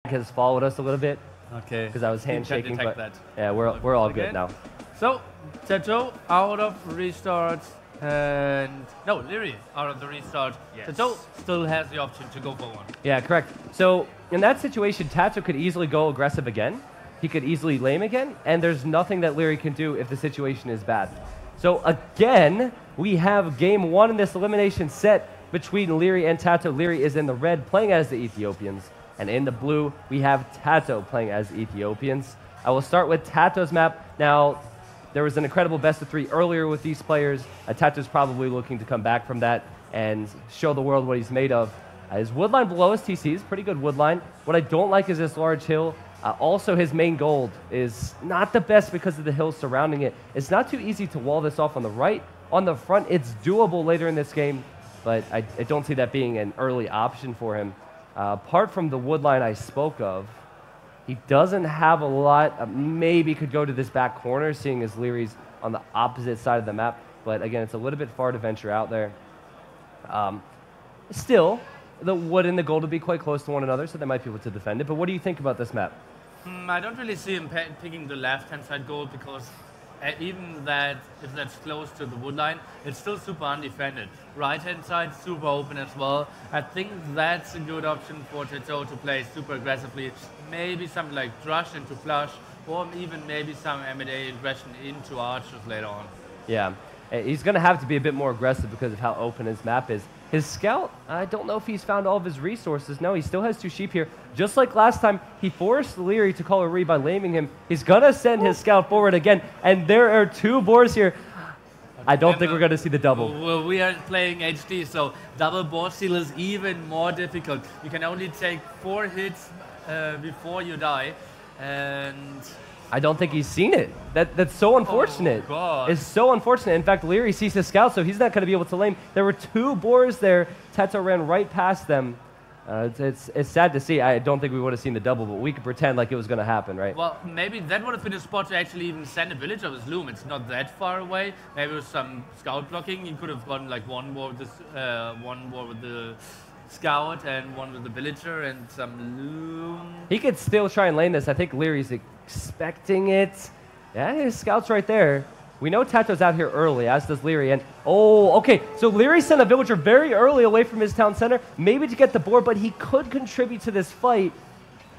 has followed us a little bit. Okay. Because I was handshaking, but that. yeah, we're all good now. So, TaToH out of restart, and no, Liereyy out of the restart. Yes. TaToH still has the option to go for one. Yeah, correct. So in that situation, Tatto could easily go aggressive again. He could easily lame again, and there's nothing that Liereyy can do if the situation is bad. So again, we have game one in this elimination set between Liereyy and TaToH. Liereyy is in the red, playing as the Ethiopians. And in the blue, we have TaToH playing as Ethiopians. I will start with TaToH's map. Now, there was an incredible best of 3 earlier with these players. TaToH's probably looking to come back from that and show the world what he's made of. His woodline below his TC is pretty good woodline. What I don't like is this large hill. Also, his main gold is not the best because of the hills surrounding it. It's not too easy to wall this off on the right. On the front, it's doable later in this game, but I don't see that being an early option for him. Apart from the woodline I spoke of, he doesn't have a lot. Maybe could go to this back corner, seeing as Lierey's on the opposite side of the map. But again, it's a little bit far to venture out there. Still, the wood and the gold will be quite close to one another, so they might be able to defend it. But what do you think about this map? I don't really see him picking the left-hand side gold because even that, if that's close to the woodline, it's still super undefended. Right-hand side, super open as well. I think that's a good option for TaToH to play super aggressively. Maybe something like Drush into Flush, or even maybe some M&A aggression into Archers later on. Yeah, he's going to have to be a bit more aggressive because of how open his map is. His scout, I don't know if he's found all of his resources. No, he still has 2 sheep here. Just like last time, he forced Liereyy to call a re by laming him. He's going to send his scout forward again, and there are 2 boars here. I don't think we're going to see the double. Well, we are playing HD, so double boar steal is even more difficult. You can only take 4 hits before you die, and I don't think he's seen it. That's so unfortunate. Oh, God. It's so unfortunate. In fact, Liereyy sees his scout, so he's not going to be able to lame. There were 2 boars there. TaToH ran right past them. It's sad to see. I don't think we would have seen the double, but we could pretend like it was going to happen, right? Well, maybe that would have been a spot to actually even send a village of his loom. It's not that far away. Maybe with some scout blocking, he could have gotten like one war with the scout and one with the villager and some loom. He could still try and lane this. I think Lierey's expecting it. Yeah, his scout's right there. We know TaToH's out here early, as does Liereyy. And oh, okay, so Liereyy sent a villager very early away from his town center, maybe to get the board, but he could contribute to this fight.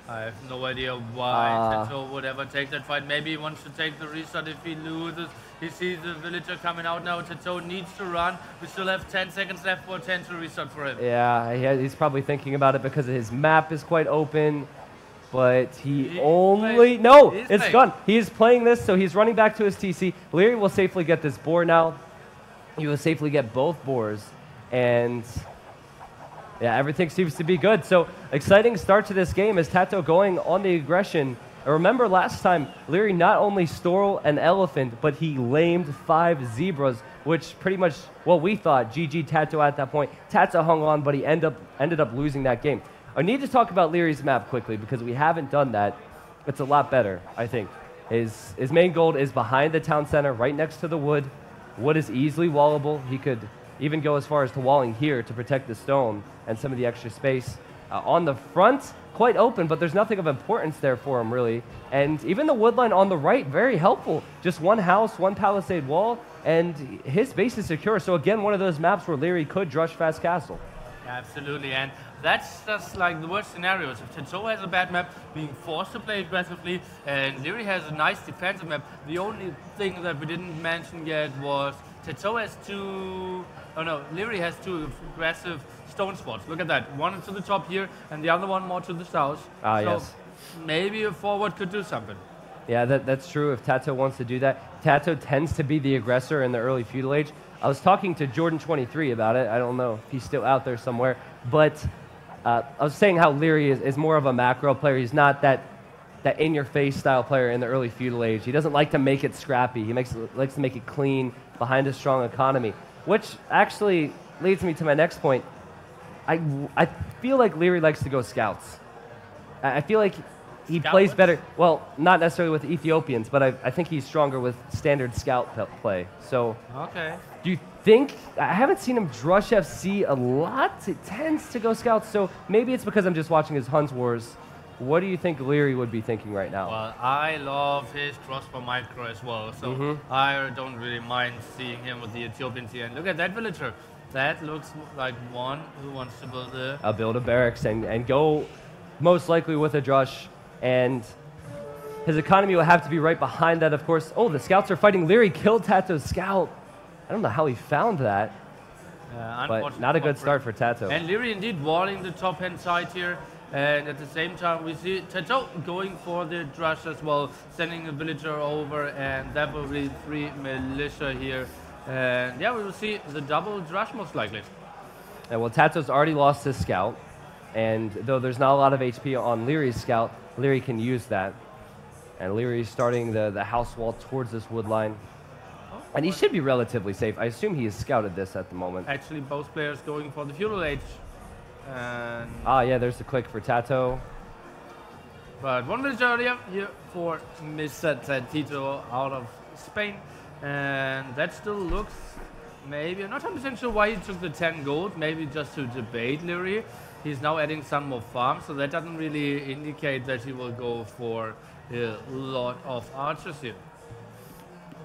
I have no idea why TaToH would ever take that fight. Maybe he wants to take the restart if he loses. He sees the villager coming out now. TaToH needs to run. We still have 10 seconds left for a 10 to restart for him. Yeah, he's probably thinking about it because his map is quite open. But it's gone. He is playing this, so he's running back to his TC. Liereyy will safely get this boar now. He will safely get both boars. And yeah, everything seems to be good. So exciting start to this game as TaToH going on the aggression. I remember last time, Liereyy not only stole an elephant, but he lamed 5 zebras, which pretty much, well, we thought GG TaToH at that point. TaToH hung on, but he ended up losing that game. I need to talk about Lierey's map quickly because we haven't done that. It's a lot better, I think. His main gold is behind the town center, right next to the wood. Wood is easily wallable. He could even go as far as to walling here to protect the stone and some of the extra space. On the front, quite open, but there's nothing of importance there for him, really. And even the woodline on the right, very helpful. Just 1 house, 1 palisade wall, and his base is secure. So again, one of those maps where Liereyy could drush fast castle. Absolutely, and that's just like the worst scenarios. If TaToH has a bad map, being forced to play aggressively, and Liereyy has a nice defensive map, the only thing that we didn't mention yet was TaToH has Liereyy has 2 aggressive stone spots. Look at that, one to the top here, and the other one more to the south. Yes. Maybe a forward could do something. Yeah, that's true if TaToH wants to do that. TaToH tends to be the aggressor in the early feudal age. I was talking to Jordan23 about it. I don't know if he's still out there somewhere. But I was saying how Liereyy is more of a macro player. He's not that in-your-face style player in the early feudal age. He doesn't like to make it scrappy. He likes to make it clean behind a strong economy, which actually leads me to my next point. I feel like Liereyy likes to go scouts. I feel like he plays better. Well, not necessarily with Ethiopians, but I think he's stronger with standard scout play. So, okay. Do you think, I haven't seen him drush FC a lot. It tends to go scouts, so maybe it's because I'm just watching his Huns Wars What do you think Liereyy would be thinking right now? Well, I love his crossbow micro as well, so I don't really mind seeing him with the Ethiopian T. And look at that villager. That looks like one who wants to build a barracks and go most likely with a drush. And his economy will have to be right behind that, of course. Oh, the scouts are fighting. Liereyy killed TaToH's scout. I don't know how he found that. But not a good start for TaToH. And Liereyy indeed walling the top-hand side here. And at the same time, we see TaToH going for the drush as well, sending a villager over, and that will be 3 militia here. And yeah, we will see the double drush most likely. And well, TaToH's already lost his scout. And though there's not a lot of HP on Lierey's scout, Liereyy can use that. And Lierey's starting the house wall towards this wood line. And he should be relatively safe. I assume he has scouted this at the moment. Actually, both players going for the Feudal Age. And yeah, there's the click for TaToH. But one minute earlier here for Mr. TaToH out of Spain. And that still looks maybe, I'm not 100% sure why he took the 10 gold, maybe just to debate Liereyy. He's now adding some more farms, so that doesn't really indicate that he will go for a lot of archers here.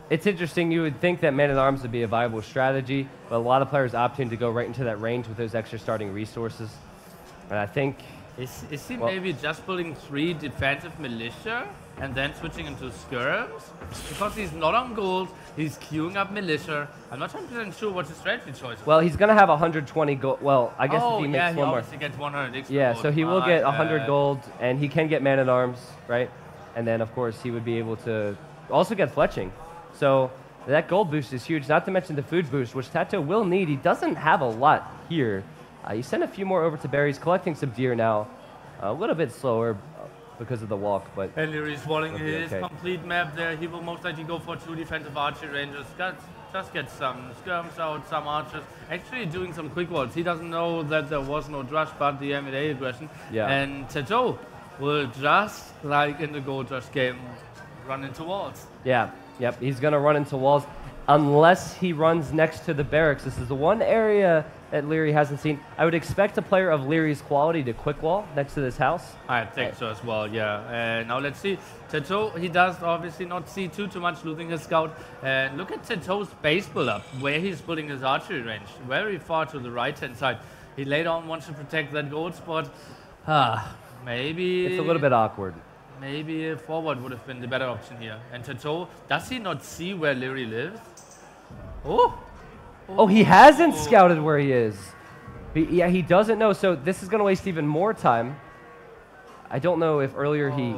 It's interesting. You would think that man-at-arms would be a viable strategy, but a lot of players opting to go right into that range with those extra starting resources. And I think... Is he maybe just building 3 defensive militia and then switching into skirms? Because he's not on gold, he's queuing up militia. I'm not 100% sure what his strategy choice is. Well, he's going to have 120 gold. Well, I guess if he makes one more... he gets 100 extra Yeah, gold. so he will get 100 gold, and he can get man-at-arms, right? And then, of course, he would be able to also get fletching. So that gold boost is huge, not to mention the food boost, which TaToH will need. He doesn't have a lot here. He sent a few more over to berries, collecting some deer now. A little bit slower because of the walk, but... And Lierey's walling his complete map there. He will most likely go for 2 defensive archer rangers. Just get some skirms out, some archers. Actually doing some quick walls. He doesn't know that there was no drush, but the M&A aggression. Yeah. And TaToH will just, like in the Gold Rush game, run into walls. Yeah, yep, he's going to run into walls unless he runs next to the barracks. This is the one area that Liereyy hasn't seen. I would expect a player of Lierey's quality to quick wall next to this house. I think so as well, yeah. And now let's see. TaToH, he does obviously not see too much losing his scout. And look at TaToH's base build up, where he's building his archery range. Very far to the right-hand side. He later on wants to protect that gold spot. Maybe... It's a little bit awkward. Maybe a forward would have been the better option here. And TaToH, does he not see where Liereyy lives? Oh, he hasn't scouted where he is. Yeah, he doesn't know, so this is going to waste even more time. I don't know if earlier he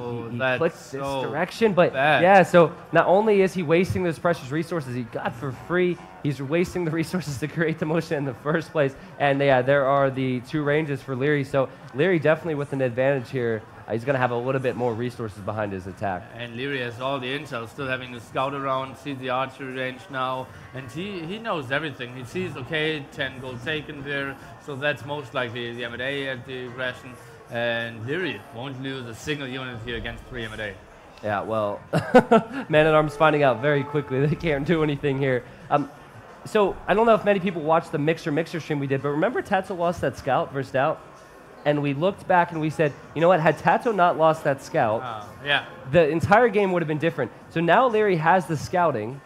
clicked this direction, but yeah, so not only is he wasting those precious resources he got for free, he's wasting the resources to create the motion in the first place. And yeah, there are the 2 ranges for Liereyy, so Liereyy definitely with an advantage here. He's going to have a little bit more resources behind his attack. And Liereyy has all the intel, still having the scout around, sees the archery range now, and he knows everything. He sees, okay, 10 gold taken there, so that's most likely the M&A at the aggression. And Liereyy won't lose a single unit here against 3 M&A. Yeah, well, Man-at-Arms finding out very quickly they can't do anything here. So I don't know if many people watched the Mixer stream we did, but remember TaToH lost that scout versus Stout? And we looked back and we said, you know what, had TaToH not lost that scout, the entire game would have been different. So now Liereyy has the scouting,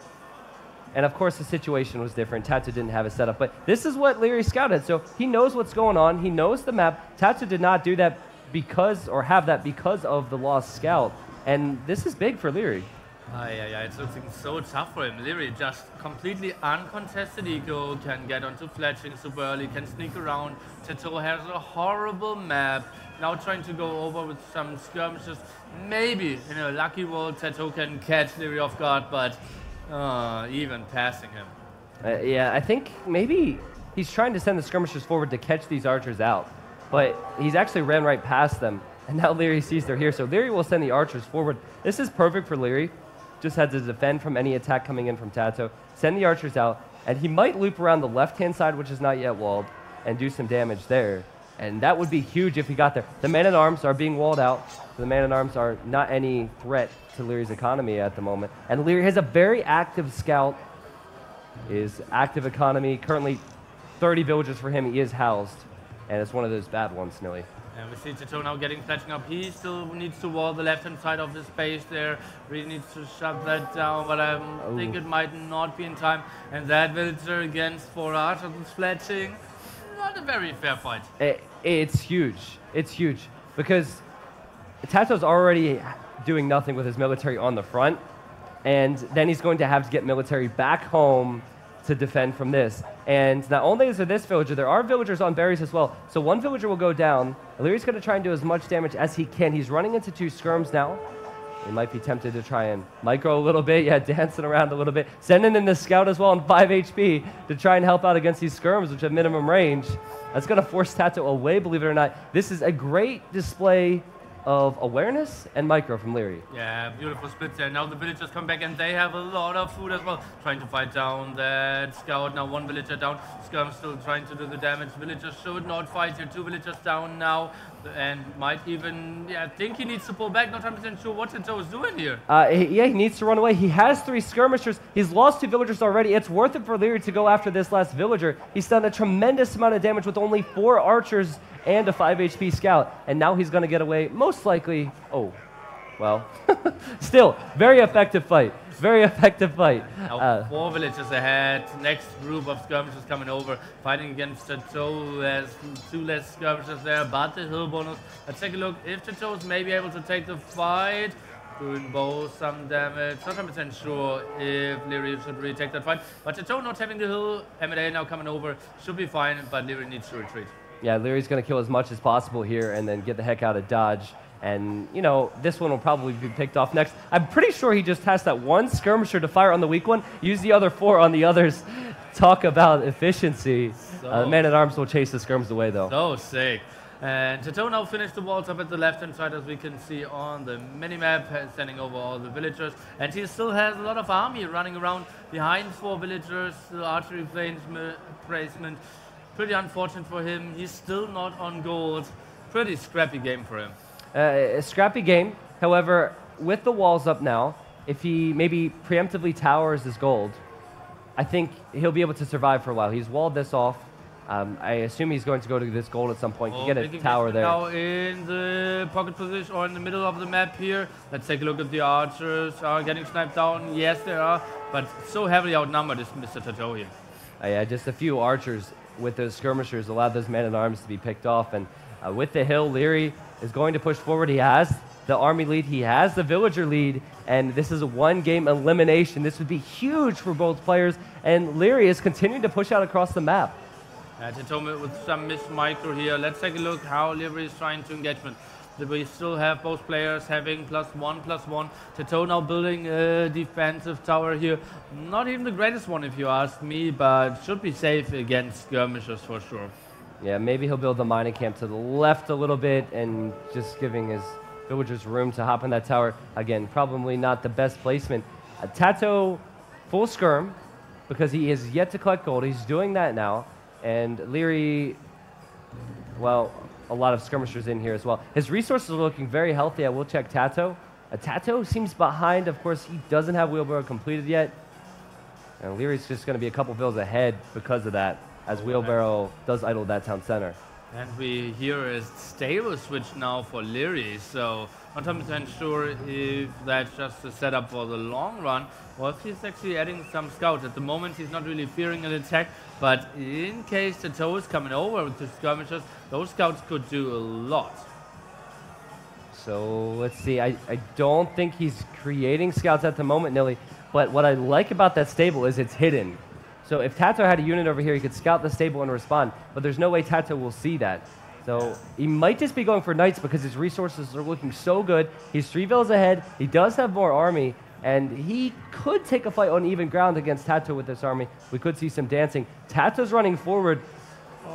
and of course the situation was different. TaToH didn't have a setup, but this is what Liereyy scouted. So he knows what's going on, he knows the map. TaToH did not do that because, or have that because of the lost scout. And this is big for Liereyy. Yeah, it's looking so tough for him. Liereyy just completely uncontested eco, can get onto fletching super early, can sneak around. TaToH has a horrible map. Now trying to go over with some skirmishes. Maybe in a lucky roll TaToH can catch Liereyy off guard, but even passing him. Yeah, I think maybe he's trying to send the skirmishers forward to catch these archers out, but he's actually ran right past them. And now Liereyy sees they're here, so Liereyy will send the archers forward. This is perfect for Liereyy. Just had to defend from any attack coming in from TaToH, send the archers out, and he might loop around the left-hand side, which is not yet walled, and do some damage there. And that would be huge if he got there. The man-at-arms are being walled out. The man-at-arms are not any threat to Lierey's economy at the moment. And Liereyy has a very active scout. His active economy, currently 30 villagers for him. He is housed, and it's one of those bad ones, Nilly. And we see TaToH now getting fletching up. He still needs to wall the left-hand side of the space there. Really needs to shut that down, but I think it might not be in time. And that villager against 4 archers is fletching. Not a very fair fight. It's huge. It's huge. Because TaToH's already doing nothing with his military on the front. And then he's going to have to get military back home to defend from this. And not only is there this villager, there are villagers on berries as well. So one villager will go down. Lierey's going to try and do as much damage as he can. He's running into 2 skirms now. He might be tempted to try and micro a little bit. Yeah, dancing around a little bit. Sending in the scout as well on 5 HP to try and help out against these skirms, which have minimum range. That's going to force TaToH away, believe it or not. This is a great display of awareness and micro from Liereyy. Yeah, beautiful split there. Now the villagers come back and they have a lot of food as well. Trying to fight down that scout. Now 1 villager down. Skirm still trying to do the damage. Villagers should not fight here. 2 villagers down now. And might even, think he needs to pull back. Not 100% sure what TaToH is doing here. He needs to run away. He has 3 skirmishers. He's lost 2 villagers already. It's worth it for Liereyy to go after this last villager. He's done a tremendous amount of damage with only 4 archers and a 5 HP scout. And now he's going to get away, most likely. Oh, well, still, very effective fight. Very effective fight. Now 4 villagers ahead. Next group of skirmishers coming over. Fighting against TaToH. There's 2 less skirmishers there, but the hill bonus. Let's take a look if TaToH is maybe able to take the fight. Doing both some damage. Not 100% sure if Liereyy should really take that fight. But TaToH not having the hill. M&A now coming over. Should be fine, but Liereyy needs to retreat. Yeah, Lierey's going to kill as much as possible here and then get the heck out of dodge. And, you know, this one will probably be picked off next. I'm pretty sure he just has that 1 skirmisher to fire on the weak one, use the other 4 on the others. Talk about efficiency. Man-at-Arms will chase the skirms away, though. So sick. And TaToH now finished the walls up at the left-hand side, as we can see on the minimap, standing over all the villagers. And he still has a lot of army running around behind 4 villagers, the archery placement. Pretty unfortunate for him. He's still not on gold. Pretty scrappy game for him. A scrappy game. However, with the walls up now, if he maybe preemptively towers his gold, I think he'll be able to survive for a while. He's walled this off. I assume he's going to go to this gold at some point. You get a tower there. Now in the pocket position or in the middle of the map here. Let's take a look at the archers. Are getting sniped down. Yes, they are. But so heavily outnumbered is Mr. TaToH here. Yeah, just a few archers with those skirmishers allowed those man-at-arms to be picked off. And with the hill, Liereyy is going to push forward. He has the army lead. He has the villager lead. And this is a 1-game elimination. This would be huge for both players. And Liereyy is continuing to push out across the map. TaToH with some missed micro here. Let's take a look how Liereyy is trying to engagement. We still have both players having +1/+1. TaToH now building a defensive tower here. Not even the greatest one if you ask me, but should be safe against skirmishers for sure. Yeah, maybe he'll build the mining camp to the left a little bit and just giving his villagers room to hop in that tower. Again, probably not the best placement. TaToH full skirm because he is yet to collect gold. He's doing that now. And Liereyy, well, a lot of skirmishers in here as well. His resources are looking very healthy. I will check TaToH. TaToH seems behind. Of course, he doesn't have Wheelbarrow completed yet. And Lierey's just going to be a couple bills ahead because of that, as Wheelbarrow does idle that town center. And we hear a stable switch now for Liereyy, so not 100% sure if that's just a setup for the long run, or if he's actually adding some scouts. At the moment, he's not really fearing an attack, but in case TaToH is coming over with the skirmishers, those scouts could do a lot. So let's see, I don't think he's creating scouts at the moment, Nilly, but what I like about that stable is it's hidden. So if TaToH had a unit over here, he could scout the stable and respond, but there's no way TaToH will see that. So he might just be going for knights because his resources are looking so good. He's 3 villas ahead. He does have more army, and he could take a fight on even ground against TaToH with this army. We could see some dancing. TaToH's running forward.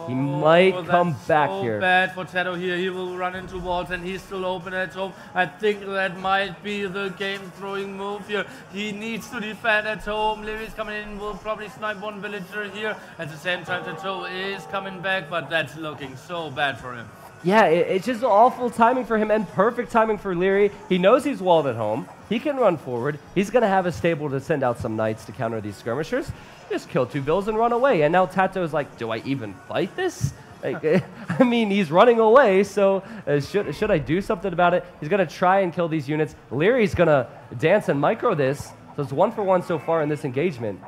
He might come back here. So bad for TaToH here. He will run into walls and he's still open at home. I think that might be the game-throwing move here. He needs to defend at home. Lierey's coming in, will probably snipe 1 villager here. At the same time, TaToH is coming back, but that's looking so bad for him. Yeah, it's just awful timing for him and perfect timing for Liereyy. He knows he's walled at home. He can run forward. He's going to have a stable to send out some knights to counter these skirmishers. Just kill 2 bills and run away. And now TaToH's like, do I even fight this? Like, I mean, he's running away, so should I do something about it? He's going to try and kill these units. Lierey's going to dance and micro this, so it's 1 for 1 so far in this engagement.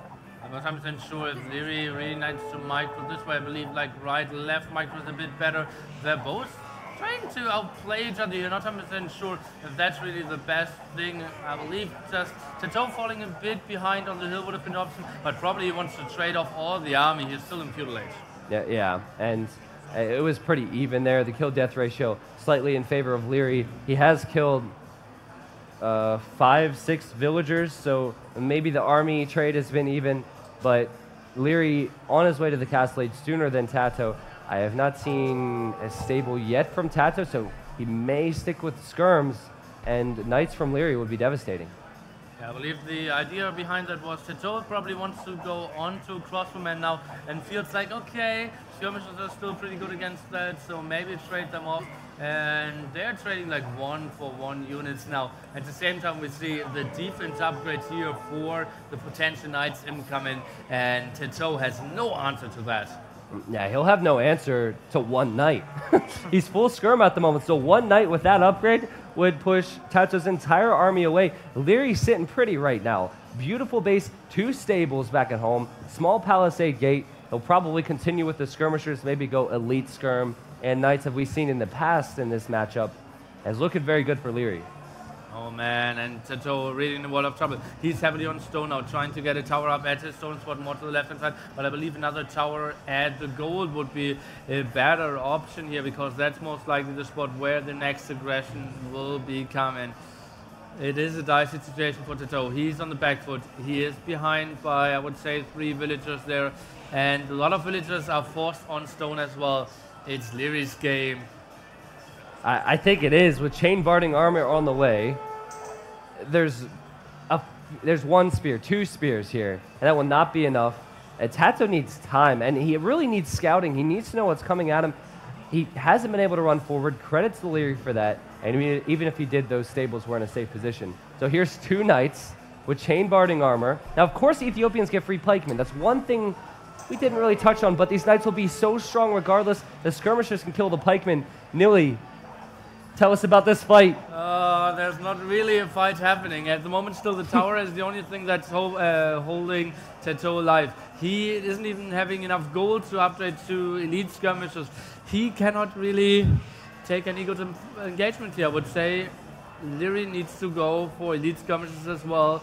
I'm not 100% sure if Liereyy really needs to micro this way. I believe like right, left micro is a bit better. They're both trying to outplay each other. You're not 100% sure if that's really the best thing. I believe just TaToH falling a bit behind on the hill would have been an option, but probably he wants to trade off all the army. He's still in Feudal age. Yeah, and it was pretty even there. The kill-death ratio slightly in favor of Liereyy. He has killed 5, 6 villagers, so maybe the army trade has been even, but Liereyy on his way to the castle age sooner than TaToH. I have not seen a stable yet from TaToH, so he may stick with skirms, and knights from Liereyy would be devastating. Yeah, I believe the idea behind that was TaToH probably wants to go on to crossbowmen now and feels like, okay, skirmishers are still pretty good against that, so maybe trade them off. And they're trading like 1 for 1 units now. At the same time, we see the defense upgrade here for the potential knights incoming, and TaToH has no answer to that. Yeah, he'll have no answer to 1 knight. He's full skirm at the moment, so 1 knight with that upgrade would push TaToH's entire army away. Lierey's sitting pretty right now. Beautiful base, 2 stables back at home, small palisade gate. He'll probably continue with the skirmishers, maybe go elite skirm. And knights, have we seen in the past in this matchup, as looking very good for Liereyy. Oh man, and TaToH really in a world of trouble. He's heavily on stone now, trying to get a tower up at his stone spot more to the left hand side, but I believe another tower at the gold would be a better option here, because that's most likely the spot where the next aggression will be coming. It is a dicey situation for TaToH. He's on the back foot. He is behind by, I would say, 3 villagers there, and a lot of villagers are forced on stone as well. It's Lierey's game. I think it is, with chain barding armor on the way. There's 1 spear, 2 spears here, and that will not be enough. TaToH needs time, and he really needs scouting. He needs to know what's coming at him. He hasn't been able to run forward. Credits to Liereyy for that, and even if he did, those stables were in a safe position. So here's 2 knights with chain barding armor. Now, of course, Ethiopians get free pikemen. That's one thing we didn't really touch on, but these knights will be so strong regardless. The skirmishers can kill the pikemen. Nilly, tell us about this fight. There's not really a fight happening. At the moment, still the tower is the only thing that's holding TaToH alive. He isn't even having enough gold to upgrade to elite skirmishers. He cannot really take any good engagement here. I would say Liereyy needs to go for elite skirmishers as well.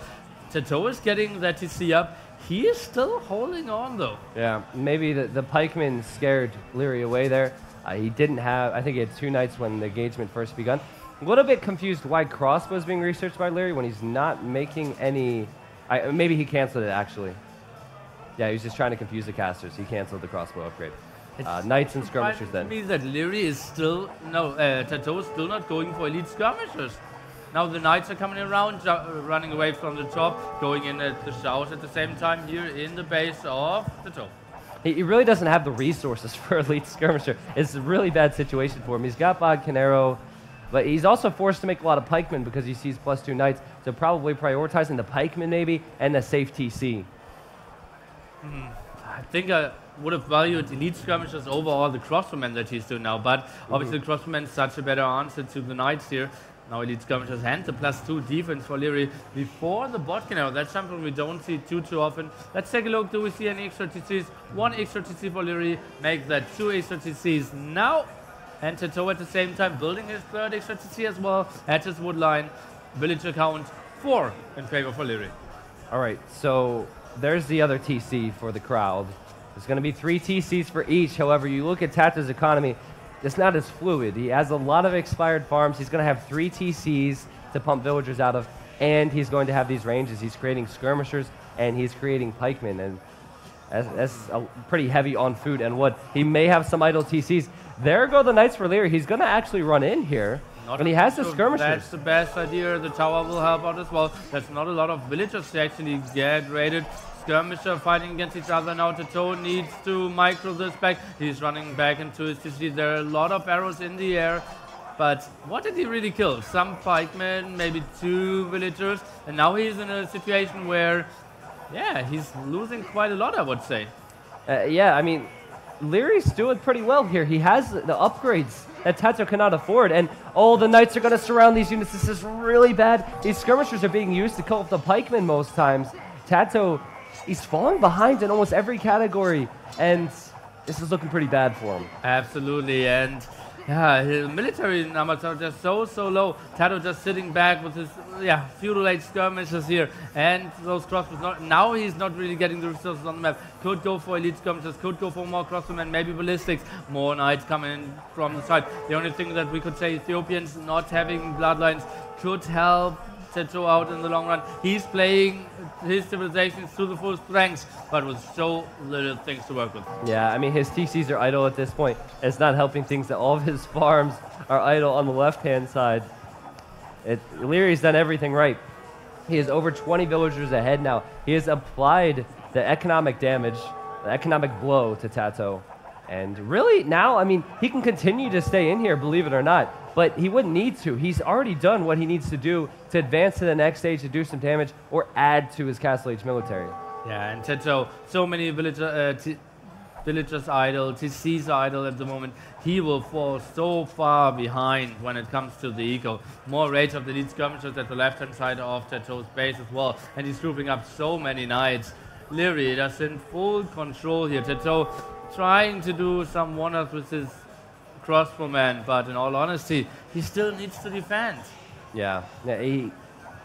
TaToH is getting that TC up. He is still holding on though. Yeah, maybe the pikemen scared Liereyy away there. He didn't have, I think he had 2 knights when the engagement first begun. A little bit confused why crossbow is being researched by Liereyy when he's not making any, maybe he canceled it actually. Yeah, he was just trying to confuse the casters. He canceled the crossbow upgrade. Knights and skirmishers then. It means that Liereyy is still, TaToH is still not going for elite skirmishers. Now the knights are coming around, running away from the top, going in at the south at the same time here in the base of TaToH. He really doesn't have the resources for elite skirmisher. It's a really bad situation for him. He's got Bod Canero, but he's also forced to make a lot of pikemen because he sees +2 knights, so probably prioritizing the pikemen maybe and the safe TC. I think I would have valued elite skirmishers over all the crossbowmen that he's doing now, but obviously the crossbowmen is such a better answer to the knights here. Now elite skirmishers and the +2 defense for Liereyy before the bot canal. That's something we don't see too often. Let's take a look. Do we see any extra TCs? 1 extra TC for Liereyy. Make that 2 extra TCs now. And TaToH at the same time building his 3rd extra TC as well at his wood line. Villager count 4 in favor for Liereyy. All right, so there's the other TC for the crowd. There's going to be 3 TCs for each. However, you look at TaToH's economy, it's not as fluid. He has a lot of expired farms. He's going to have 3 TCs to pump villagers out of, and he's going to have these ranges. He's creating skirmishers, and he's creating pikemen, and that's pretty heavy on food and wood. He may have some idle TCs. There go the knights for Liereyy. He's going to actually run in here, and he has the skirmishers. That's the best idea. The tower will help out as well. There's not a lot of villagers to actually get raided. Skirmisher fighting against each other now. TaToH needs to micro this back. He's running back into his TC. There are a lot of arrows in the air. But what did he really kill? Some pikemen, maybe 2 villagers. And now he's in a situation where, yeah, he's losing quite a lot, I would say. Yeah, I mean, Lierey's doing pretty well here. He has the upgrades that TaToH cannot afford, and all the Knights are going to surround these units. This is really bad. These Skirmishers are being used to kill off the pikemen most times. TaToH, he's falling behind in almost every category, and this is looking pretty bad for him. Absolutely, and yeah, his military numbers are just so low. TaToH just sitting back with his feudal age skirmishers here, and those crossbows. Now he's not really getting the resources on the map. Could go for elite skirmishers, could go for more crossbowmen, maybe ballistics. More knights coming in from the side. The only thing that we could say, Ethiopians not having bloodlines could help TaToH out in the long run. He's playing his civilizations to the full strength, but with so little things to work with. Yeah, I mean, his TCs are idle at this point. It's not helping things that all of his farms are idle on the left-hand side. Lierey's done everything right. He is over 20 villagers ahead now. He has applied the economic damage, the economic blow to TaToH. And really now, I mean, he can continue to stay in here, believe it or not, but he wouldn't need to. He's already done what he needs to do to advance to the next stage, to do some damage, or add to his Castle Age military. Yeah, and TaToH, so many villagers idle, TCs idle at the moment. He will fall so far behind when it comes to the eco. More rage of the elite skirmishers at the left-hand side of TaToH's base as well, and he's grouping up so many knights. Liereyy is in full control here. TaToH trying to do some wonders with his crossbowman, but in all honesty, he still needs to defend. Yeah, I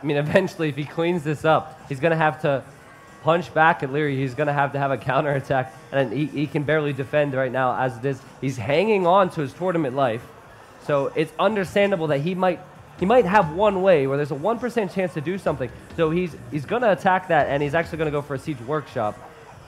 mean, eventually, if he cleans this up, he's going to have to punch back at Liereyy. He's going to have a counterattack, and he can barely defend right now as it is. He's hanging on to his tournament life, so it's understandable that he might have one way where there's a 1% chance to do something. So he's going to attack that, and he's actually going to go for a siege workshop,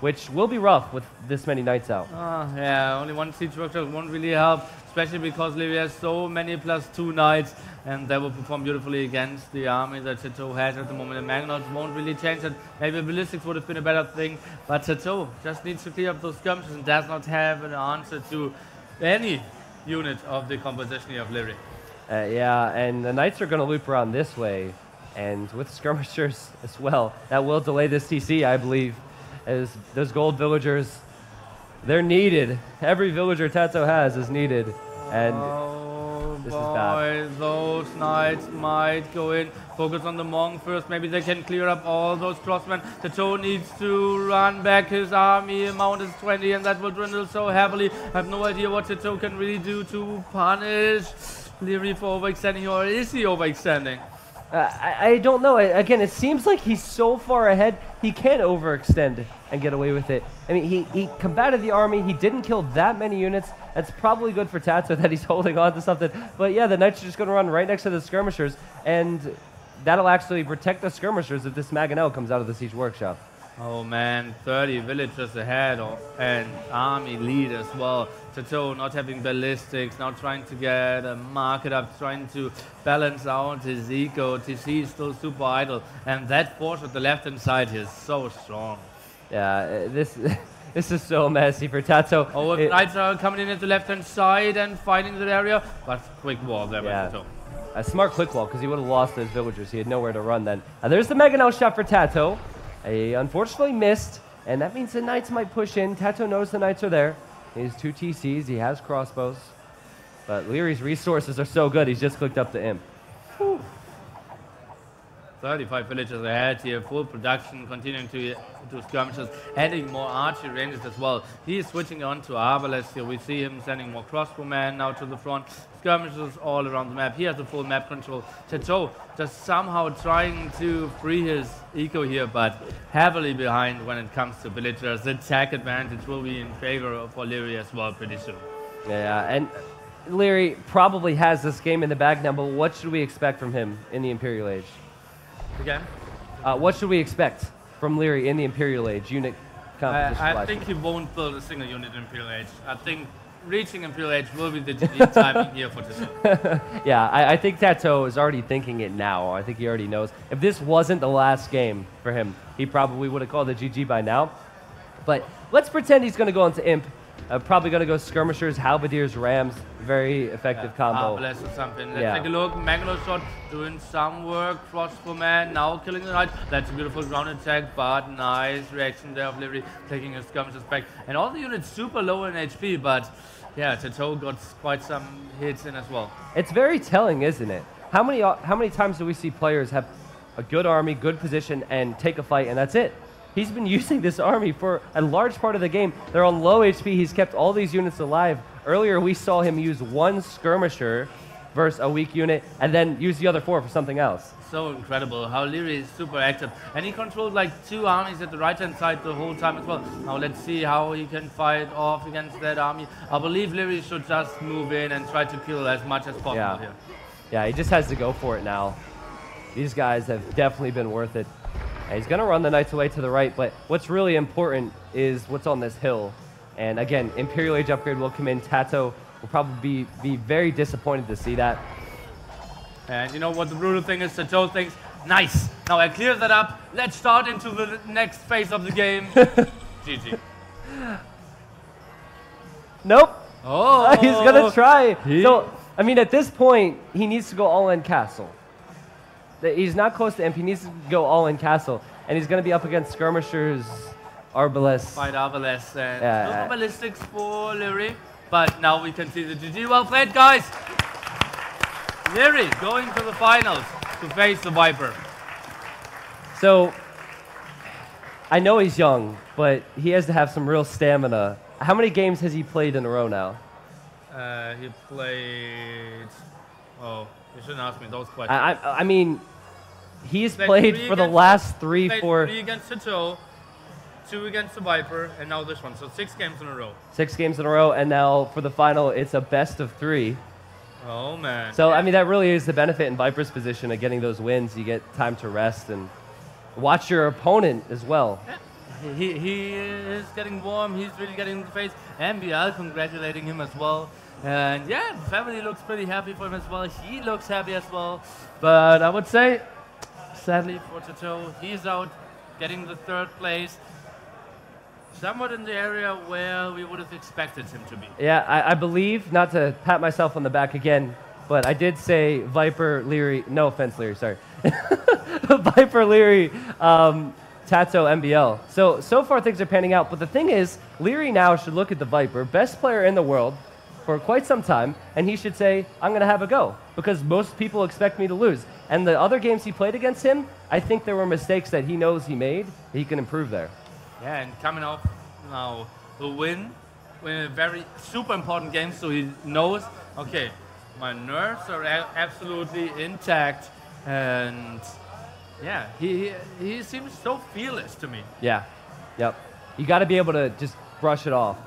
which will be rough with this many knights out. Yeah, only one siege workshop won't really help, especially because Liereyy has so many +2 knights, and they will perform beautifully against the army that TaToH has at the moment. And Magnots won't really change it. Maybe ballistics would have been a better thing, but TaToH just needs to clear up those skirmishes and does not have an answer to any unit of the composition here of Liereyy. Yeah, and the knights are going to loop around this way, and with skirmishers as well. That will delay this TC, I believe, as those gold villagers, they're needed. Every villager TaToH has is needed, and this is bad. Those knights might go in, focus on the monk first. Maybe they can clear up all those crossmen. TaToH needs to run back his army. Amount is 20, and that will dwindle so heavily. I have no idea what TaToH can really do to punish Liereyy for overextending, or is he overextending? I don't know. Again, it seems like he's so far ahead, he can overextend and get away with it. I mean, he combated the army. He didn't kill that many units. That's probably good for TaToH that he's holding on to something. But yeah, the knights are just going to run right next to the skirmishers, and that'll actually protect the skirmishers if this Maganel comes out of the siege workshop. Oh man, 30 villagers ahead, and army lead as well. TaToH not having ballistics, now trying to get a market up, trying to balance out his eco. TC is still super idle, and that force at the left-hand side here is so strong. Yeah, this is so messy for TaToH. Oh, knights are coming in at the left-hand side and fighting the area, but quick wall there by TaToH. A smart quick wall, because he would have lost those villagers. He had nowhere to run then. There's the Maganel shot for TaToH. He unfortunately missed, and that means the knights might push in. TaToH knows the knights are there. He has 2 TCs. He has crossbows. But Lierey's resources are so good, he's just clicked up the imp. Whew. 35 villagers ahead here, full production, continuing to do skirmishes, adding more archery ranges as well. He is switching on to arbalists here. We see him sending more crossbowmen now to the front. Skirmishes all around the map. He has a full map control. TaToH just somehow trying to free his eco here, but heavily behind when it comes to villagers. The attack advantage will be in favor for Liereyy as well, pretty soon. Yeah, and Liereyy probably has this game in the bag now, but what should we expect from him in the Imperial Age? Again? What should we expect from Liereyy in the Imperial Age unit composition? I think he won't build a single unit in Imperial Age. I think reaching Imperial Age will be the GG timing here for TaToH. Yeah, I think TaToH is already thinking it now. I think he already knows. If this wasn't the last game for him, he probably would have called it GG by now. But let's pretend he's going to go into Imp Probably going to go Skirmishers, Halberdiers, Rams. Very effective combo. Bless or something. Let's take a look. Mangalore shot doing some work. Crossbow man now killing the knight. That's a beautiful ground attack, but nice reaction there of Liereyy taking his skirmishers back. And all the units super low in HP, but yeah, TaToH got quite some hits in as well. It's very telling, isn't it? How many times do we see players have a good army, good position, and take a fight, and that's it? He's been using this army for a large part of the game. They're on low HP. He's kept all these units alive. Earlier, we saw him use one Skirmisher versus a weak unit, and then use the other 4 for something else. So incredible how Liereyy is super active. And he controlled like 2 armies at the right-hand side the whole time as well. Now let's see how he can fight off against that army. I believe Liereyy should just move in and try to kill as much as possible here. Yeah, he just has to go for it now. These guys have definitely been worth it. And he's going to run the knights away to the right, but what's really important is what's on this hill. And again, Imperial Age upgrade will come in. TaToH will probably be very disappointed to see that. And you know what the brutal thing is? TaToH thinks, nice, now I cleared that up. Let's start into the next phase of the game. GG. Nope. Oh, he's going to try. So, I mean, at this point, he needs to go all-in castle. He's not close to imp. He needs to go all-in castle. And he's going to be up against Skirmishers, Arbalest. Fight Arbalest and no ballistics for Liereyy. But now we can see the GG. Well played, guys. Liereyy going to the finals to face the Viper. So, I know he's young, but he has to have some real stamina. How many games has he played in a row now? He played... Oh, you shouldn't ask me those questions. I mean... He's played for the last 3, 4... 3 against TaToH, 2 against the Viper, and now this one. So 6 games in a row. 6 games in a row, and now for the final, it's a best of 3. Oh, man. So, I mean, that really is the benefit in Viper's position of getting those wins. You get time to rest and watch your opponent as well. Yeah. He is getting warm. He's really getting in the face. And BL congratulating him as well. And, yeah, the family looks pretty happy for him as well. He looks happy as well. But I would say... Sadly for TaToH, he's out, getting the 3rd place. Somewhat in the area where we would have expected him to be. Yeah, I believe, not to pat myself on the back again, but I did say Viper, Liereyy, no offense, Liereyy, sorry. Viper, Liereyy, TaToH, MBL. So far things are panning out, but the thing is, Liereyy now should look at the Viper, best player in the world for quite some time, and he should say, I'm going to have a go, because most people expect me to lose. And the other games he played against him, I think there were mistakes that he knows he made. He can improve there. Yeah, and coming off now the win in a very super important game, so he knows, okay, my nerves are absolutely intact, and yeah, he seems so fearless to me. Yeah, yep. You got to be able to just brush it off.